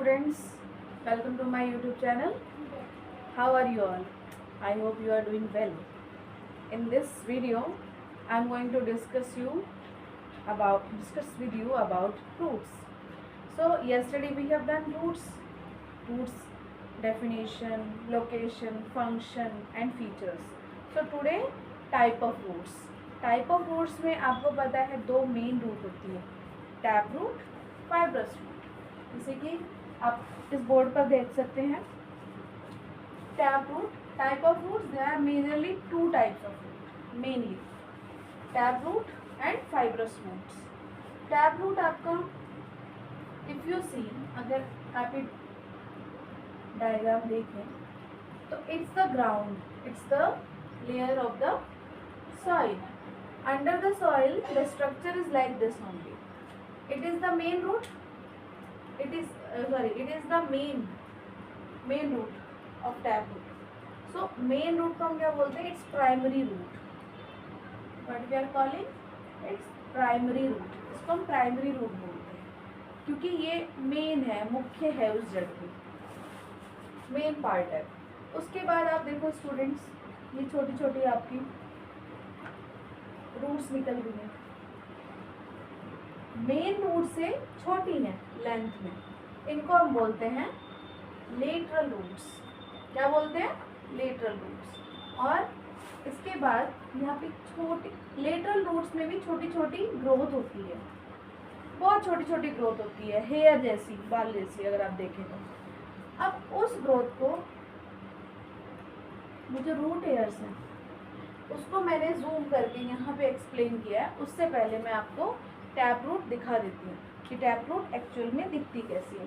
students, welcome to my YouTube channel. How are you all? I hope you are doing well. In this video I am going to discuss with you about roots. So yesterday we have done roots definition, location, function and features. So today type of roots में आपको पता है दो main root होती है, tap root, fibrous root. जैसे कि आप इस बोर्ड पर देख सकते हैं tap root. Type of roots, there are majorly two types of root mainly, tap root and fibrous roots. Tap root आपका इफ यू सी, अगर आप डायग्राम देखें तो it's the ground, it's the layer of the soil. Under the soil the structure is like this only. It is the main root, it is the main root of tap root. So main root को हम क्या बोलते हैं? It's primary root. What we are calling? It's primary root. इसको हम primary root बोलते हैं क्योंकि ये main है, मुख्य है उस जड़ की, main part है. उसके बाद आप देखो स्टूडेंट्स, ये छोटी छोटी आपकी रूट्स निकल रही हैं. मेन रूट से छोटी हैं लेंथ में, इनको हम बोलते हैं लेटरल रूट्स. क्या बोलते हैं? Lateral roots. और इसके बाद यहाँ पे छोटी लेटरल रूट्स में भी छोटी छोटी ग्रोथ होती है, बहुत छोटी छोटी ग्रोथ होती है, हेयर जैसी, बाल जैसी अगर आप देखें तो. अब उस ग्रोथ को, वो जो रूट हेयर्स हैं उसको मैंने जूम करके यहाँ पे एक्सप्लेन किया है. उससे पहले मैं आपको टैप रूट दिखा देती हूँ कि टैप रूट एक्चुअल में दिखती कैसी है.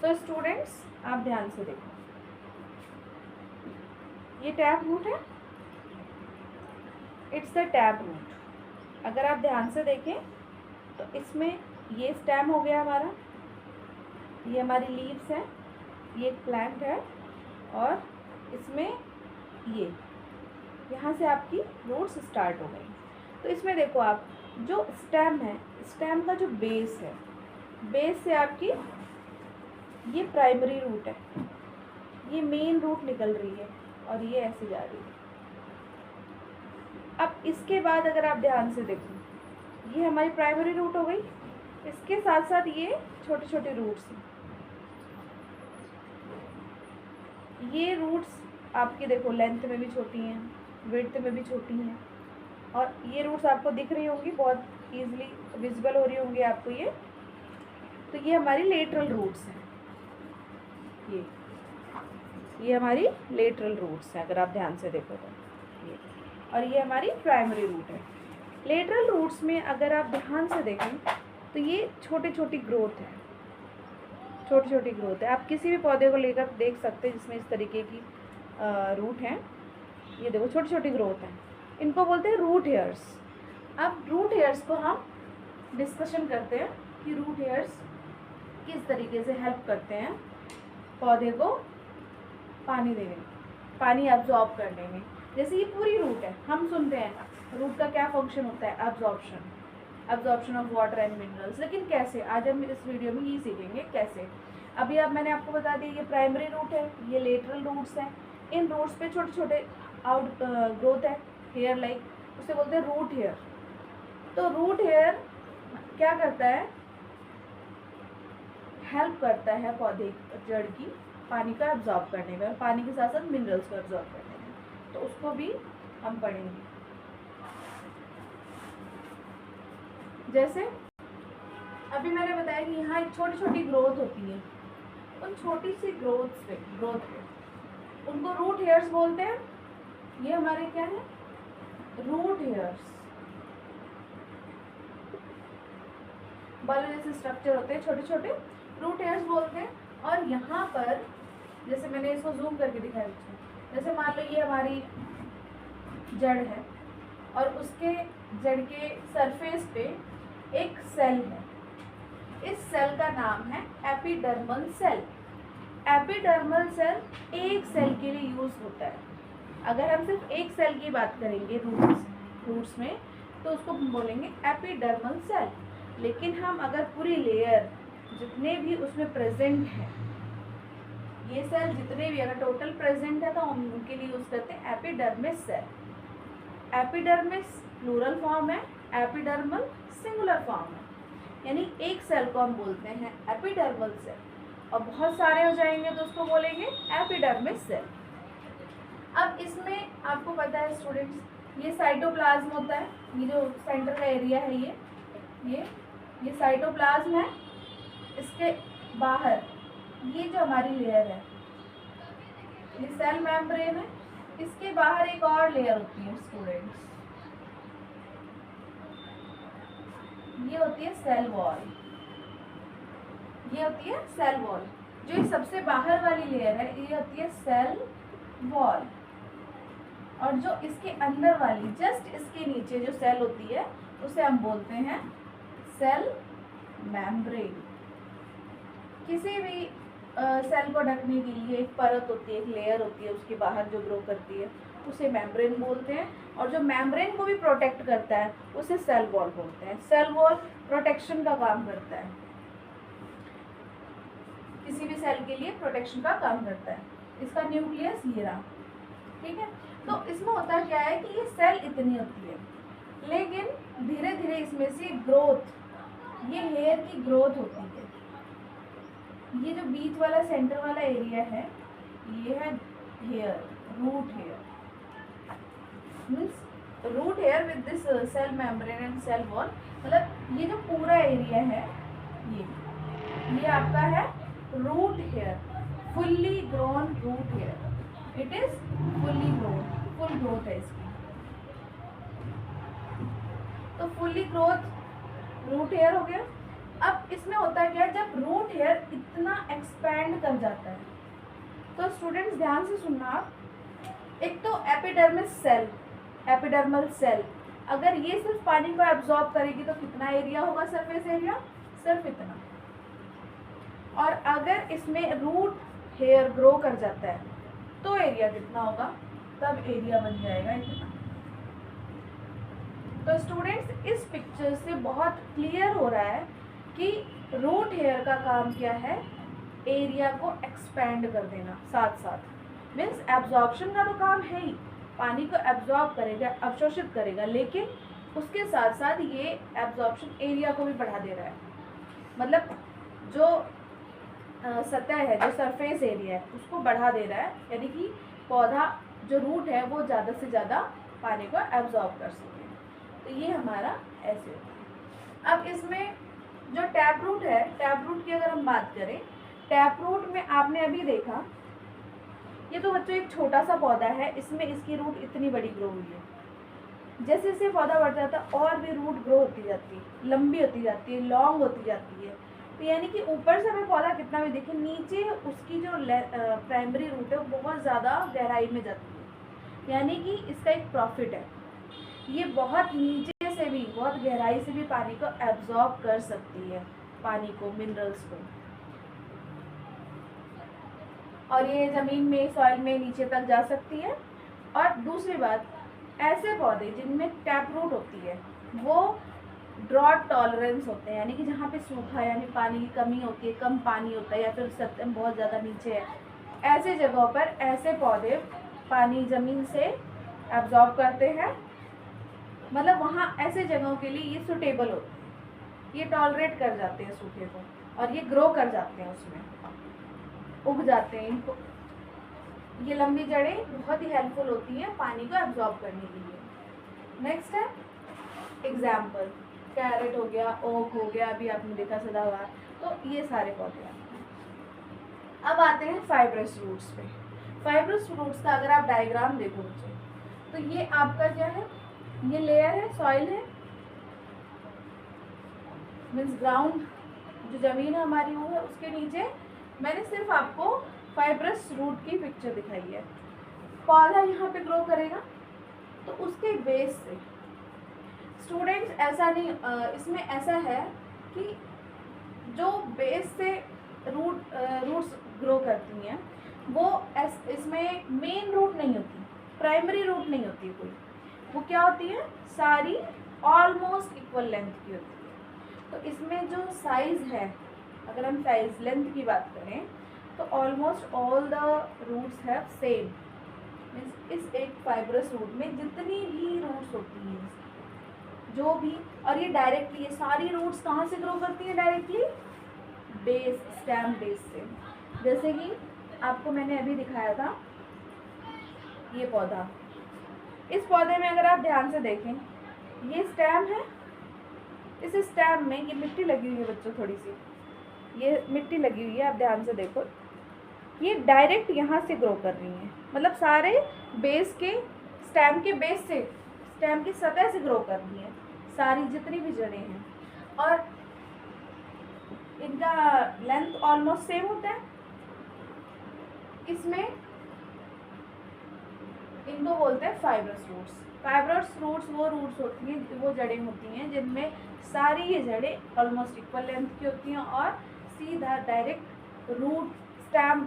सो स्टूडेंट्स आप ध्यान से देखो, ये टैप रूट है, इट्स द टैप रूट. अगर आप ध्यान से देखें तो इसमें ये स्टेम हो गया हमारा, ये हमारी लीव्स हैं, ये एक प्लांट है और इसमें ये यहाँ से आपकी रूट्स स्टार्ट हो गई. तो इसमें देखो आप, जो स्टेम है, स्टेम का जो बेस है, बेस से आपकी ये प्राइमरी रूट है, ये मेन रूट निकल रही है और ये ऐसे जा रही है. अब इसके बाद अगर आप ध्यान से देखो, ये हमारी प्राइमरी रूट हो गई, इसके साथ साथ ये छोटे छोटे रूट्स हैं. ये रूट्स आपकी देखो लेंथ में भी छोटी हैं, विड्थ में भी छोटी हैं, और ये रूट्स आपको दिख रही होंगी, बहुत ईजिली विजिबल हो रही होंगी आपको ये. तो ये हमारी लेटरल रूट्स हैं, ये हमारी लेटरल रूट्स हैं अगर आप ध्यान से देखो तो ये, और ये हमारी प्राइमरी रूट है. लेटरल रूट्स में अगर आप ध्यान से देखें तो ये छोटी छोटी ग्रोथ है, छोटी छोटी ग्रोथ है. आप किसी भी पौधे को लेकर देख सकते हैं जिसमें इस तरीके की रूट हैं. ये देखो छोटी छोटी ग्रोथ है, इनको बोलते हैं रूट हेयर्स. अब रूट हेयर्स को हम डिस्कशन करते हैं कि रूट हेयर्स किस तरीके से हेल्प करते हैं पौधे को पानी देने में, पानी एब्जॉर्ब करने में. जैसे ये पूरी रूट है, हम सुनते हैं रूट का क्या फंक्शन होता है? Absorption of water and minerals. लेकिन कैसे? आज हम इस वीडियो में ये सीखेंगे कैसे. अभी अब मैंने आपको बता दिया ये प्राइमरी रूट है, ये लेटरल रूट्स हैं. इन रूट्स पे छोटे छोटे आउट ग्रोथ है, हेयर लाइक, उसे बोलते हैं रूट हेयर. तो रूट हेयर क्या करता है? हेल्प करता है पौधे जड़ की पानी का एब्जॉर्ब करने में और पानी के साथ साथ मिनरल्स को एब्जॉर्ब करने में. तो उसको भी हम पढ़ेंगे. जैसे अभी मैंने बताया कि यहाँ एक छोटी छोटी ग्रोथ होती है, उन छोटी सी ग्रोथ पे उनको रूट हेयर्स बोलते हैं. ये हमारे क्या है? Root hairs. बालों जैसे स्ट्रक्चर होते हैं छोटे छोटे, रूट हेयर्स बोलते हैं. और यहाँ पर जैसे मैंने इसको जूम करके दिखाया, जैसे मान लो ये हमारी जड़ है और उसके जड़ के सरफेस पे एक सेल है. इस सेल का नाम है एपिडर्मल सेल. एपिडर्मल सेल एक सेल के लिए यूज होता है. अगर हम सिर्फ एक सेल की बात करेंगे रूट्स में तो उसको हम बोलेंगे एपिडर्मल सेल. लेकिन हम अगर पूरी लेयर जितने भी उसमें प्रेजेंट हैं, ये सेल जितने भी अगर टोटल प्रेजेंट है तो हम उनके लिए यूज करते हैं epidermis cell. Epidermis plural form है, एपिडर्मल सिंगुलर फॉर्म है, यानी एक सेल को हम बोलते हैं एपिडर्मल सेल और बहुत सारे हो जाएंगे तो उसको बोलेंगे एपिडर्मिस सेल। अब इसमें आपको पता है स्टूडेंट्स, ये साइटोप्लाज्म होता है, ये जो सेंटर का एरिया है ये साइटोप्लाज्म है। इसके बाहर ये जो हमारी लेयर है ये सेल मेम्ब्रेन है। इसके बाहर एक और लेयर होती है स्टूडेंट्स, ये होती है सेल वॉल। ये होती है सेल वॉल। जो ये सबसे बाहर वाली लेयर है ये होती है सेल वॉल, और जो इसके अंदर वाली जस्ट इसके नीचे जो सेल होती है उसे हम बोलते हैं सेल मेम्ब्रेन। किसी भी सेल को ढकने के लिए एक परत होती है, एक लेयर होती है, उसके बाहर जो ग्रो करती है उसे मेम्ब्रेन बोलते हैं, और जो मेम्ब्रेन को भी प्रोटेक्ट करता है उसे सेल वॉल बोलते हैं। सेल वॉल प्रोटेक्शन का काम करता है, किसी भी सेल के लिए प्रोटेक्शन का काम करता है। इसका न्यूक्लियस ये रहा, ठीक है। तो इसमें होता क्या है कि ये सेल इतनी होती है, लेकिन धीरे धीरे इसमें से ग्रोथ, ये हेयर की ग्रोथ होती है। ये जो बीच वाला सेंटर वाला एरिया है ये है hair, root hair, means root hair with this cell membrane and cell wall. मतलब ये जो पूरा एरिया है ये आपका है root hair, fully grown root hair. It is fully grown, full growth है इसकी। तो फुल्ली ग्रोथ रूट हेयर हो गया। अब इसमें होता है क्या, जब रूट हेयर इतना एक्सपैंड कर जाता है तो स्टूडेंट्स ध्यान से सुनना आप, एक तो एपिडर्मिस सेल, एपिडर्मल सेल अगर ये सिर्फ पानी को एब्जॉर्ब करेगी तो कितना एरिया होगा, सरफेस एरिया सिर्फ इतना। और अगर इसमें रूट हेयर ग्रो कर जाता है तो एरिया कितना होगा, तब एरिया बन जाएगा इतना। तो स्टूडेंट्स इस पिक्चर से बहुत क्लियर हो रहा है कि रूट हेयर का काम क्या है, एरिया को एक्सपैंड कर देना। साथ साथ मीन्स एब्जॉर्प्शन का तो काम है ही, पानी को एब्जॉर्ब करेगा, अवशोषित करेगा, लेकिन उसके साथ साथ ये एब्जॉर्प्शन एरिया को भी बढ़ा दे रहा है। मतलब जो सतह है, जो सरफेस एरिया है उसको बढ़ा दे रहा है, यानी कि पौधा जो रूट है वो ज़्यादा से ज़्यादा पानी को एब्जॉर्ब कर सके। तो ये हमारा ऐसे होता है। अब इसमें जो टैप रूट है, टैप रूट की अगर हम बात करें, टैप रूट में आपने अभी देखा, ये तो बच्चों एक छोटा सा पौधा है, इसमें इसकी रूट इतनी बड़ी ग्रो हुई है। जैसे जैसे पौधा बढ़ जाता है और भी रूट ग्रो होती जाती है, लंबी होती जाती है, लॉन्ग होती जाती है। तो यानी कि ऊपर से हमें पौधा कितना भी देखे, नीचे उसकी जो प्राइमरी रूट है वो बहुत ज़्यादा गहराई में जाती है, यानी कि इसका एक प्रॉफिट है। ये बहुत नीचे से भी, बहुत गहराई से भी पानी को एब्जॉर्ब कर सकती है, पानी को, मिनरल्स को, और ये ज़मीन में, सॉइल में नीचे तक जा सकती है। और दूसरी बात, ऐसे पौधे जिनमें टैप रूट होती है वो ड्रॉट टॉलरेंस होते हैं, यानी कि जहाँ पे सूखा यानी पानी की कमी होती है, कम पानी होता है, या फिर सतह बहुत ज़्यादा नीचे है, ऐसे जगहों पर ऐसे पौधे पानी ज़मीन से एब्जॉर्ब करते हैं। मतलब वहाँ ऐसे जगहों के लिए ये सूटेबल होते हैं, ये टॉलरेट कर जाते हैं सूखे को, और ये ग्रो कर जाते हैं, उसमें उग जाते हैं। इनको ये लंबी जड़ें बहुत ही हेल्पफुल होती हैं पानी को एब्जॉर्ब करने के लिए। नेक्स्ट है एग्जाम्पल, कैरेट हो गया, ओक हो गया, अभी आपने देखा सदाबहार, तो ये सारे पौधे आते हैं। अब आते हैं फाइब्रस रूट्स पे। फाइब्रस रूट्स का अगर आप डायग्राम देखो बच्चों, तो ये आपका क्या है, ये लेयर है, सॉइल है, मीन्स ग्राउंड, जो ज़मीन है हमारी वो है, उसके नीचे मैंने सिर्फ आपको फाइब्रस रूट की पिक्चर दिखाई है। पौधा यहाँ पे ग्रो करेगा तो उसके बेस से, स्टूडेंट्स ऐसा नहीं, इसमें ऐसा है कि जो बेस से रूट्स ग्रो करती हैं वो इसमें मेन रूट नहीं होती, प्राइमरी रूट नहीं होती कोई, वो क्या होती है, सारी ऑलमोस्ट इक्वल लेंथ की होती है। तो इसमें जो साइज है अगर हम साइज लेंथ की बात करें तो almost all the roots have same, means इस एक फाइब्रस रूट में जितनी भी रूट्स होती हैं जो भी, और ये डायरेक्टली ये सारी रूट्स कहाँ से ग्रो करती हैं? डायरेक्टली बेस, स्टेम बेस से। जैसे कि आपको मैंने अभी दिखाया था ये पौधा, इस पौधे में अगर आप ध्यान से देखें ये स्टेम है, इस स्टेम में ये मिट्टी लगी हुई है बच्चों, थोड़ी सी ये मिट्टी लगी हुई है, आप ध्यान से देखो, ये डायरेक्ट यहाँ से ग्रो कर रही हैं, मतलब सारे बेस के, स्टेम के बेस से, स्टेम की सतह से ग्रो कर रही हैं सारी जितनी भी जड़ें हैं, और इनका लेंथ ऑलमोस्ट सेम होता है। इसमें इनको बोलते हैं फाइब्रस रूट्स। फाइब्रस रूट्स वो रूट्स होती हैं, वो जड़ें होती हैं जिनमें सारी ये जड़ें ऑलमोस्ट इक्वल लेंथ की होती हैं और सीधा डायरेक्ट रूट स्टेम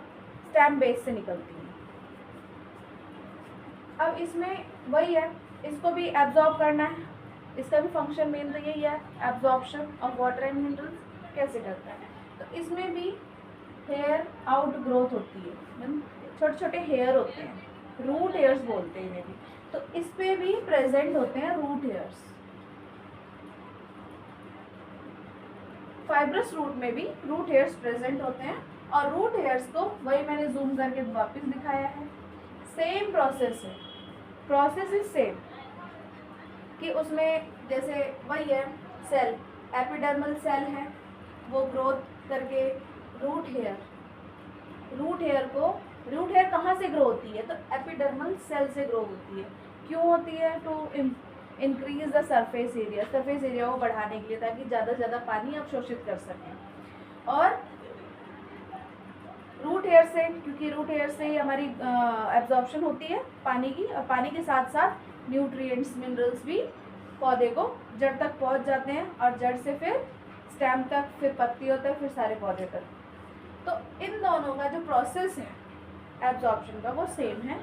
बेस से निकलती हैं। अब इसमें वही है, इसको भी एब्जॉर्ब करना है, इसका भी फंक्शन मेन तो यही है, absorption of water and minerals कैसे करता है। तो इसमें भी हेयर आउट ग्रोथ होती है, छोटे छोटे हेयर होते हैं, रूट हेयर्स बोलते हैं इन्हें भी, तो इस पे भी प्रेजेंट होते हैं रूट हेयर्स। फाइब्रस रूट में भी रूट हेयर्स प्रेजेंट होते हैं, और रूट हेयर्स को वही मैंने जूम करके वापस दिखाया है, सेम प्रोसेस है, प्रोसेस इज सेम, कि उसमें जैसे वही है सेल, एपिडर्मल सेल है, वो ग्रोथ करके रूट हेयर कहाँ से ग्रो होती है? तो एपिडर्मल सेल से ग्रो होती है। क्यों होती है? To increase the surface area, surface area को बढ़ाने के लिए, ताकि ज़्यादा से ज़्यादा पानी अवशोषित कर सकें। और रूट हेयर से, क्योंकि रूट हेयर से ही हमारी एब्जॉर्प्शन होती है पानी की, और पानी के साथ साथ न्यूट्रिएंट्स, मिनरल्स भी पौधे को जड़ तक पहुंच जाते हैं, और जड़ से फिर स्टेम तक, फिर पत्ती होता है, फिर सारे पौधे तक। तो इन दोनों का जो प्रोसेस है एब्जॉर्प्शन का वो सेम है।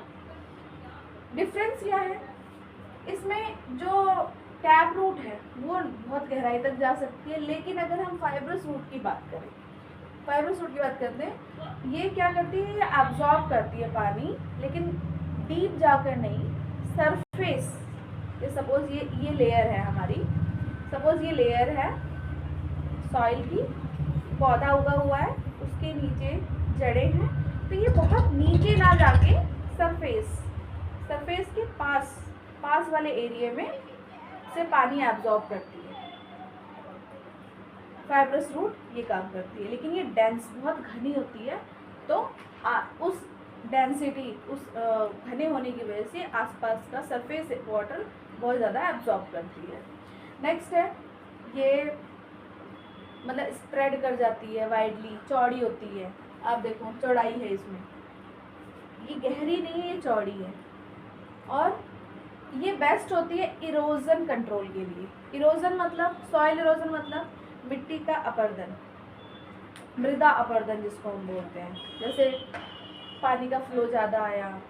डिफरेंस क्या है? इसमें जो टैप रूट है वो बहुत गहराई तक जा सकती है, लेकिन अगर हम फाइब्रस रूट की बात करें, फाइब्रस रूट की बात करते हैं, ये क्या करती है? ये एब्जॉर्ब करती है पानी, लेकिन डीप जाकर नहीं, सरफेस, ये सपोज ये लेयर है हमारी, सपोज ये लेयर है सॉइल की, पौधा उगा हुआ है, उसके नीचे जड़ें हैं, तो ये बहुत नीचे ना जाके सरफेस के पास वाले एरिया में से पानी एब्जॉर्ब करती है। फाइब्रस रूट ये काम करती है, लेकिन ये डेंस बहुत घनी होती है, तो उस डेंसिटी, उस घने होने की वजह से आसपास का सरफेस वाटर बहुत ज़्यादा एब्जॉर्ब करती है। नेक्स्ट है, ये मतलब स्प्रेड कर जाती है वाइडली, चौड़ी होती है, आप देखो चौड़ाई है इसमें, ये गहरी नहीं है, ये चौड़ी है, और ये बेस्ट होती है इरोजन कंट्रोल के लिए। इरोजन मतलब सॉइल इरोजन, मतलब मिट्टी का अपर्दन, मृदा अपर्दन जिसको हम बोलते हैं। जैसे पानी का फ्लो ज़्यादा आया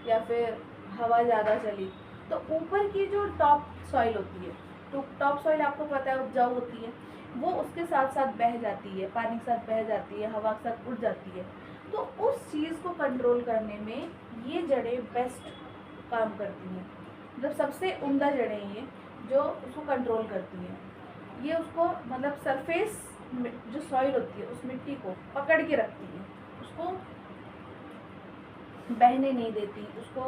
या फिर हवा ज़्यादा चली, तो ऊपर की जो टॉप सॉइल होती है, तो टॉप सॉइल आपको पता है उपजाऊ होती है, वो उसके साथ साथ बह जाती है, पानी के साथ बह जाती है, हवा के साथ उड़ जाती है। तो उस चीज़ को कंट्रोल करने में ये जड़ें बेस्ट काम करती हैं, मतलब सबसे उम्दा जड़ें ये जो उसको कंट्रोल करती हैं। ये उसको मतलब सरफेस जो सॉइल होती है उस मिट्टी को पकड़ के रखती है, उसको बहने नहीं देती, उसको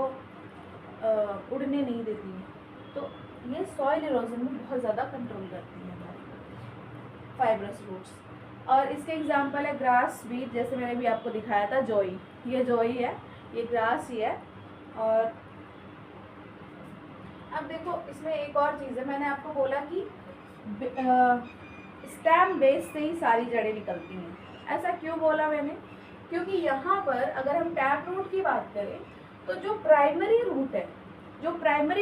उड़ने नहीं देती है। तो ये सॉइल इरोजन में बहुत ज़्यादा कंट्रोल करती है हमारी फाइब्रस रूट्स। और इसके एग्जांपल है ग्रास, बीट, जैसे मैंने भी आपको दिखाया था जोई, ये जोई है, ये ग्रास ही है। और अब देखो इसमें एक और चीज़ है, मैंने आपको बोला कि स्टेम बेस से ही सारी जड़ें निकलती हैं। ऐसा क्यों बोला मैंने? क्योंकि यहाँ पर अगर हम टैप रूट की बात करें तो जो प्राइमरी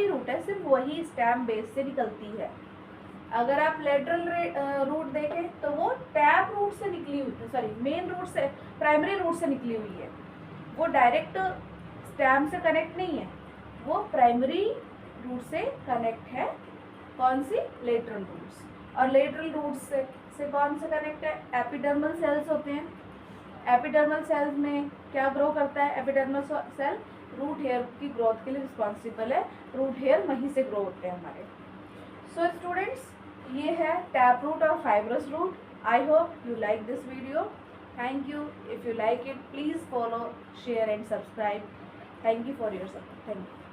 रूट है सिर्फ वही स्टेम बेस से निकलती है। अगर आप लेटरल रूट देखें तो वो टैप रूट से निकली हुई, सॉरी मेन रूट से, प्राइमरी रूट से निकली हुई है, वो डायरेक्ट स्टेम से कनेक्ट नहीं है, वो प्राइमरी रूट से कनेक्ट है। कौन सी? Lateral roots. और लेटरल रूट्स से कौन से कनेक्ट है? एपिडर्मल सेल्स होते हैं। एपिडर्मल सेल्स में क्या ग्रो करता है? एपिडर्मल सेल रूट हेयर की ग्रोथ के लिए रिस्पॉन्सिबल है। रूट हेयर वहीं से ग्रो होते हैं हमारे। सो स्टूडेंट्स, ये है टैप रूट और fibrous root. I hope you like this video. Thank you. If you like it, please follow, share and subscribe. Thank you for your support. Thank you.